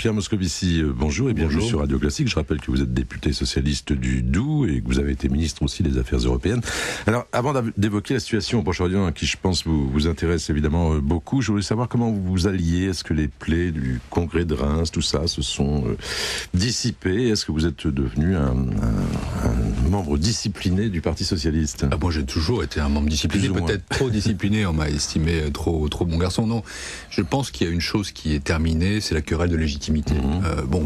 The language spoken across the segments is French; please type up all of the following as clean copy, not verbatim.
Pierre Moscovici, bonjour et bienvenue sur Radio Classique. Je rappelle que vous êtes député socialiste du Doubs et que vous avez été ministre aussi des Affaires européennes. Alors, avant d'évoquer la situation au Proche-Orient, qui je pense vous intéresse évidemment beaucoup, je voulais savoir comment vous vous alliez. Est-ce que les plaies du congrès de Reims, tout ça, se sont dissipées? Est-ce que vous êtes devenu un membre discipliné du Parti socialiste? Moi, j'ai toujours été un membre discipliné, peut-être trop discipliné. On m'a estimé trop bon garçon. Non, je pense qu'il y a une chose qui est terminée, c'est la querelle de légitimité.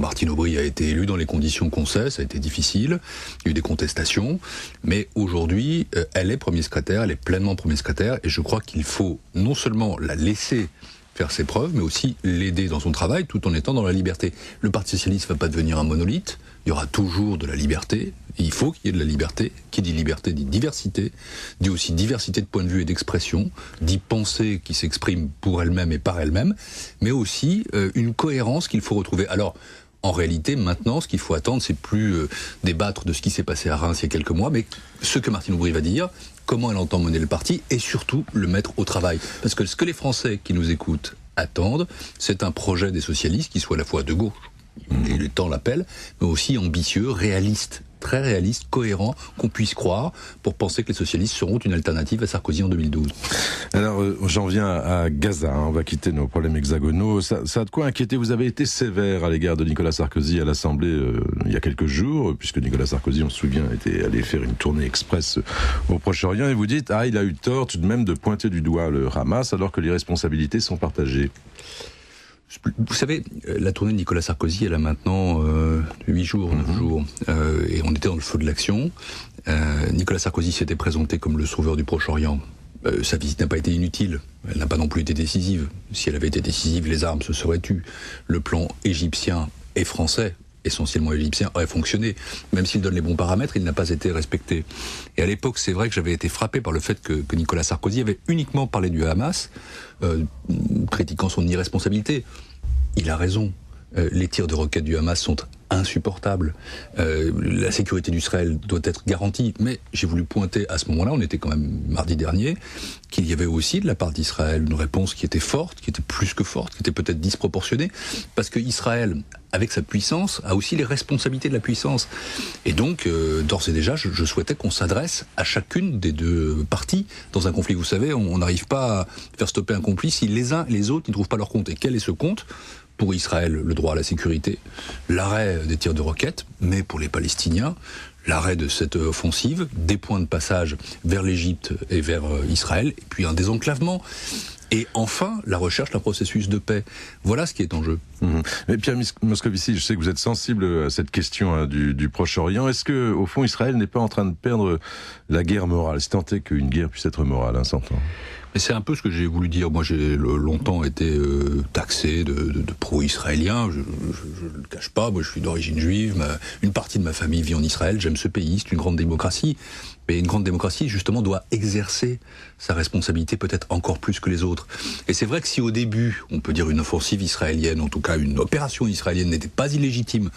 Martine Aubry a été élue dans les conditions qu'on sait, ça a été difficile, il y a eu des contestations, mais aujourd'hui, elle est premier secrétaire, elle est pleinement premier secrétaire, et je crois qu'il faut non seulement la laisser faire ses preuves, mais aussi l'aider dans son travail, tout en étant dans la liberté. Le Parti socialiste ne va pas devenir un monolithe, il y aura toujours de la liberté, il faut qu'il y ait de la liberté. Qui dit liberté dit diversité, dit aussi diversité de points de vue et d'expression, dit pensée qui s'exprime pour elle-même et par elle-même, mais aussi une cohérence qu'il faut retrouver. Alors, en réalité, maintenant, ce qu'il faut attendre, c'est plus débattre de ce qui s'est passé à Reims il y a quelques mois, mais ce que Martine Aubry va dire, comment elle entend mener le parti, et surtout le mettre au travail. Parce que ce que les Français qui nous écoutent attendent, c'est un projet des socialistes qui soit à la fois de gauche, et le temps l'appelle, mais aussi ambitieux, réaliste, très réaliste, cohérent, qu'on puisse croire pour penser que les socialistes seront une alternative à Sarkozy en 2012. Alors, j'en viens à Gaza, on va quitter nos problèmes hexagonaux. Ça a de quoi inquiéter. Vous avez été sévère à l'égard de Nicolas Sarkozy à l'Assemblée il y a quelques jours, puisque Nicolas Sarkozy, on se souvient, était allé faire une tournée express au Proche-Orient, et vous dites, il a eu tort tout de même de pointer du doigt le Hamas, alors que les responsabilités sont partagées. Vous savez, la tournée de Nicolas Sarkozy, elle a maintenant 8 jours, 9 jours, et on était dans le feu de l'action. Nicolas Sarkozy s'était présenté comme le sauveur du Proche-Orient. Sa visite n'a pas été inutile, elle n'a pas non plus été décisive. Si elle avait été décisive, les armes se seraient tues. Le plan égyptien et français, essentiellement égyptien, aurait fonctionné. Même s'il donne les bons paramètres, il n'a pas été respecté. Et à l'époque, c'est vrai que j'avais été frappé par le fait que Nicolas Sarkozy avait uniquement parlé du Hamas, critiquant son irresponsabilité. Il a raison. Les tirs de roquettes du Hamas sont insupportables. La sécurité d'Israël doit être garantie. Mais j'ai voulu pointer à ce moment-là, on était quand même mardi dernier, qu'il y avait aussi de la part d'Israël une réponse qui était forte, qui était plus que forte, qui était peut-être disproportionnée, parce que Israël, avec sa puissance, a aussi les responsabilités de la puissance. Et donc, d'ores et déjà, je souhaitais qu'on s'adresse à chacune des deux parties dans un conflit. Vous savez, on n'arrive pas à faire stopper un conflit si les uns et les autres n'y trouvent pas leur compte. Et quel est ce compte ? Pour Israël, le droit à la sécurité, l'arrêt des tirs de roquettes, mais pour les Palestiniens, l'arrêt de cette offensive, des points de passage vers l'Égypte et vers Israël, et puis un désenclavement. Et enfin, la recherche d'un processus de paix. Voilà ce qui est en jeu. Mais Pierre Moscovici, je sais que vous êtes sensible à cette question du Proche-Orient. Est-ce que, au fond, Israël n'est pas en train de perdre la guerre morale, si tant est qu'une guerre puisse être morale, s'entend? Mais c'est un peu ce que j'ai voulu dire. Moi, j'ai longtemps été taxé de pro-israélien. Je ne le cache pas. Moi, je suis d'origine juive. Une partie de ma famille vit en Israël. J'aime ce pays. C'est une grande démocratie. Mais une grande démocratie, justement, doit exercer sa responsabilité peut-être encore plus que les autres. Et c'est vrai que si au début, on peut dire une offensive israélienne, en tout cas une opération israélienne n'était pas illégitime,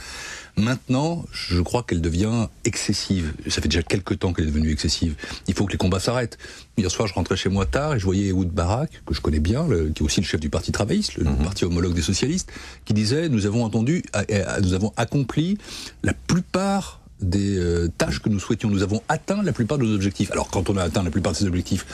maintenant, je crois qu'elle devient excessive. Ça fait déjà quelques temps qu'elle est devenue excessive. Il faut que les combats s'arrêtent. Hier soir, je rentrais chez moi tard et je voyais Ehud Barak, que je connais bien, qui est aussi le chef du Parti travailliste, le parti homologue des socialistes, qui disait « Nous avons accompli la plupart des tâches que nous souhaitions. Nous avons atteint la plupart de nos objectifs. » Alors, quand on a atteint la plupart de ces objectifs,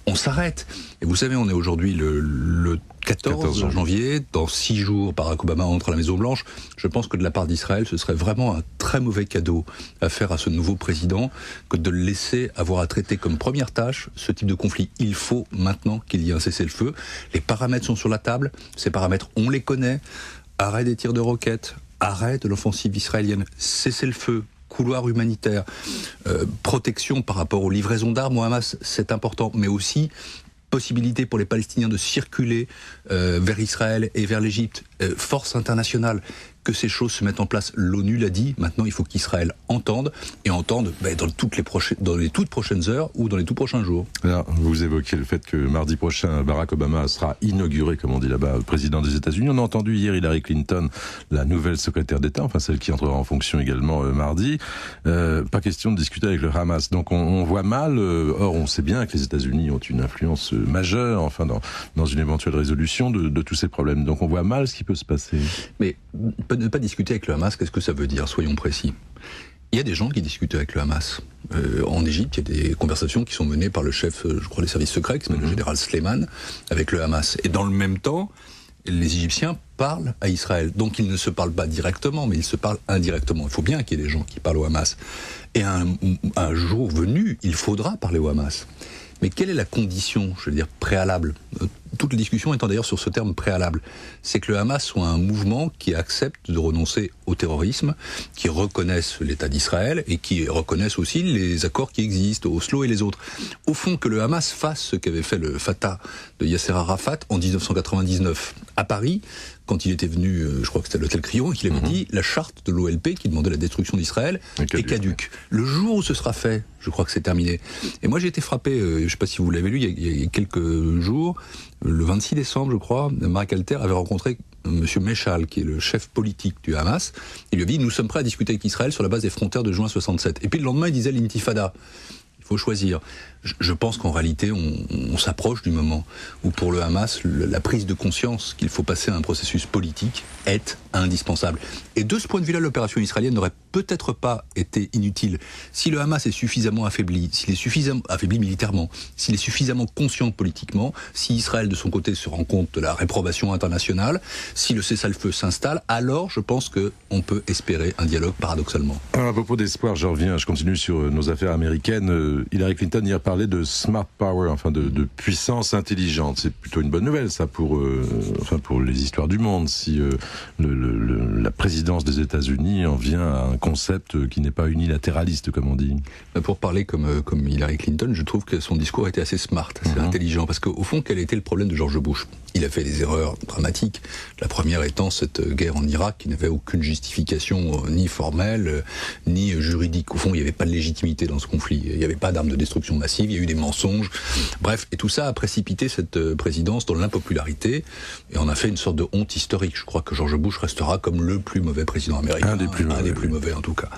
on s'arrête. Et vous savez, on est aujourd'hui le 14 janvier. Dans 6 jours, Barack Obama entre à la Maison-Blanche. Je pense que de la part d'Israël, ce serait vraiment un très mauvais cadeau à faire à ce nouveau président que de le laisser avoir à traiter comme première tâche ce type de conflit. Il faut maintenant qu'il y ait un cessez-le-feu. Les paramètres sont sur la table. Ces paramètres, on les connaît. Arrêt des tirs de roquettes, arrêt de l'offensive israélienne, cessez-le-feu, couloir humanitaire, protection par rapport aux livraisons d'armes au Hamas, c'est important, mais aussi possibilité pour les Palestiniens de circuler vers Israël et vers l'Égypte, force internationale, que ces choses se mettent en place. L'ONU l'a dit, maintenant il faut qu'Israël entende, et entende dans les toutes prochaines heures ou dans les tout prochains jours. Alors, vous évoquez le fait que mardi prochain, Barack Obama sera inauguré, comme on dit là-bas, président des États-Unis. On a entendu hier Hillary Clinton, la nouvelle secrétaire d'État, enfin celle qui entrera en fonction également mardi. Pas question de discuter avec le Hamas. Donc on voit mal, or on sait bien que les États-Unis ont une influence majeure, enfin dans une éventuelle résolution de tous ces problèmes. Donc on voit mal ce qui peut se passer. Mais ne pas discuter avec le Hamas, qu'est-ce que ça veut dire? Soyons précis. Il y a des gens qui discutent avec le Hamas. En Égypte, il y a des conversations qui sont menées par le chef, je crois, des services secrets, qui s'appelle le général Sleiman, avec le Hamas. Et dans le même temps, les Égyptiens parlent à Israël. Donc ils ne se parlent pas directement, mais ils se parlent indirectement. Il faut bien qu'il y ait des gens qui parlent au Hamas. Et un jour venu, il faudra parler au Hamas. Mais quelle est la condition, je veux dire, préalable? Toute la discussion étant d'ailleurs sur ce terme préalable. C'est que le Hamas soit un mouvement qui accepte de renoncer au terrorisme, qui reconnaisse l'État d'Israël et qui reconnaisse aussi les accords qui existent, Oslo et les autres. Au fond, que le Hamas fasse ce qu'avait fait le Fatah de Yasser Arafat en 1999 à Paris, quand il était venu, je crois que c'était à l'hôtel Crillon, et qu'il avait dit la charte de l'OLP qui demandait la destruction d'Israël est caduque. Le jour où ce sera fait, je crois que c'est terminé. Et moi j'ai été frappé, je ne sais pas si vous l'avez lu, il y a quelques jours, le 26 décembre je crois, Marc Alter avait rencontré M. Meshal, qui est le chef politique du Hamas. Il lui a dit, nous sommes prêts à discuter avec Israël sur la base des frontières de juin 67. Et puis le lendemain il disait l'intifada. Il faut choisir. Je pense qu'en réalité, on s'approche du moment où pour le Hamas, la prise de conscience qu'il faut passer à un processus politique est indispensable. Et de ce point de vue-là, l'opération israélienne n'aurait peut-être pas été inutile. Si le Hamas est suffisamment affaibli, s'il est suffisamment affaibli militairement, s'il est suffisamment conscient politiquement, si Israël de son côté se rend compte de la réprobation internationale, si le cessez-le-feu s'installe, alors je pense qu'on peut espérer un dialogue paradoxalement. Alors à propos d'espoir, je continue sur nos affaires américaines. Hillary Clinton hier parlait de smart power, enfin de puissance intelligente. C'est plutôt une bonne nouvelle, ça, pour les histoires du monde, si la présidence des États-Unis en vient à un concept qui n'est pas unilatéraliste, comme on dit. Pour parler comme Hillary Clinton, je trouve que son discours était assez smart, assez intelligent, parce qu'au fond, quel était le problème de George Bush? Il a fait des erreurs dramatiques. La première étant cette guerre en Irak qui n'avait aucune justification ni formelle ni juridique. Au fond, il n'y avait pas de légitimité dans ce conflit. Il n'y avait pas d'armes de destruction massive, il y a eu des mensonges. Bref, et tout ça a précipité cette présidence dans l'impopularité et on a fait une sorte de honte historique. Je crois que George Bush restera comme le plus mauvais président américain. Un des plus mauvais en tout cas.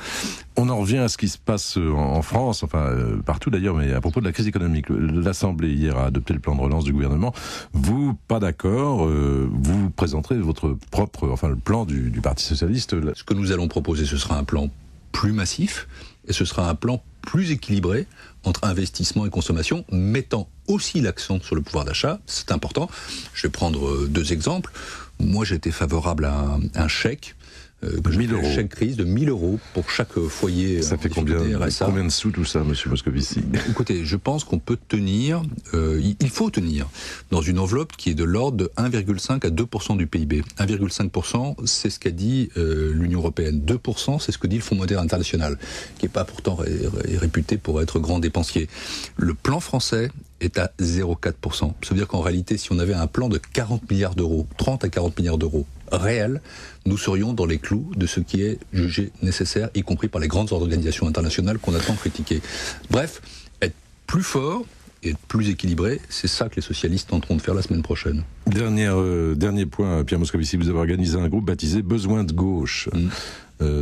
On en revient à ce qui se passe en France, enfin partout d'ailleurs, mais à propos de la crise économique. L'Assemblée hier a adopté le plan de relance du gouvernement. Vous, pas d'accord, vous présenterez votre propre, le plan du Parti Socialiste. Ce que nous allons proposer, ce sera un plan plus massif et ce sera un plan plus équilibré entre investissement et consommation, mettant aussi l'accent sur le pouvoir d'achat. C'est important. Je vais prendre deux exemples. Moi, j'étais favorable à un chèque. 1000 euros. Chèque crise de 1000 euros pour chaque foyer. Ça fait combien de sous tout ça, monsieur Moscovici? Écoutez, je pense qu'on peut tenir, il faut tenir dans une enveloppe qui est de l'ordre de 1,5 à 2% du PIB. 1,5%, c'est ce qu'a dit l'Union européenne. 2%, c'est ce que dit le Fonds monétaire international, qui n'est pas pourtant réputé pour être grand dépensier. Le plan français est à 0,4%. Ça veut dire qu'en réalité, si on avait un plan de 40 milliards d'euros, 30 à 40 milliards d'euros réels, nous serions dans les clous de ce qui est jugé nécessaire, y compris par les grandes organisations internationales qu'on a tant critiquées. Bref, être plus fort et être plus équilibré, c'est ça que les socialistes tenteront de faire la semaine prochaine. Dernier point, Pierre Moscovici, vous avez organisé un groupe baptisé Besoin de gauche.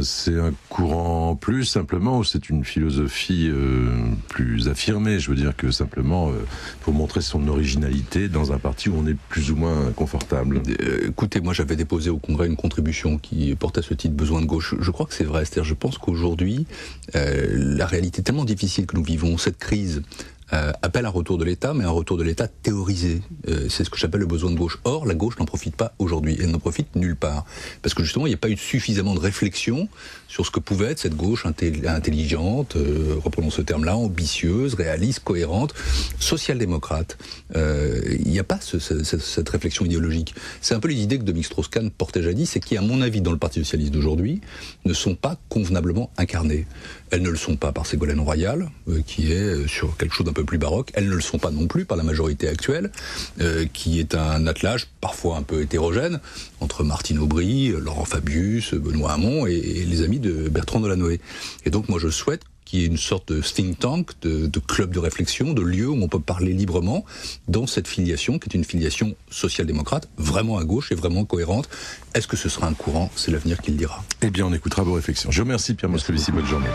C'est un courant plus simplement, ou c'est une philosophie plus affirmée? Je veux dire que simplement pour montrer son originalité dans un parti où on est plus ou moins confortable. Écoutez, moi j'avais déposé au Congrès une contribution qui portait ce titre Besoin de gauche. Je crois que c'est vrai, c'est-à-dire je pense qu'aujourd'hui la réalité tellement difficile que nous vivons, cette crise appelle un retour de l'État, mais un retour de l'État théorisé. C'est ce que j'appelle le besoin de gauche. Or, la gauche n'en profite pas aujourd'hui. Elle n'en profite nulle part. Parce que justement, il n'y a pas eu suffisamment de réflexion sur ce que pouvait être cette gauche intelligente, reprenons ce terme-là, ambitieuse, réaliste, cohérente, social-démocrate. Il n'y a pas cette réflexion idéologique. C'est un peu les idées que Dominique Strauss-Kahn portait jadis et qui, à mon avis, dans le Parti Socialiste d'aujourd'hui, ne sont pas convenablement incarnées. Elles ne le sont pas par Ségolène Royal, qui est sur quelque chose d'un peu peu plus baroques. Elles ne le sont pas non plus par la majorité actuelle, qui est un attelage parfois un peu hétérogène entre Martine Aubry, Laurent Fabius, Benoît Hamon et les amis de Bertrand Delanoë. Et donc moi je souhaite qu'il y ait une sorte de think tank, de club de réflexion, de lieu où on peut parler librement dans cette filiation, qui est une filiation social-démocrate, vraiment à gauche et vraiment cohérente. Est-ce que ce sera un courant ? C'est l'avenir qui le dira. Eh bien, on écoutera vos réflexions. Je vous remercie, Pierre Moscovici. Bonne journée.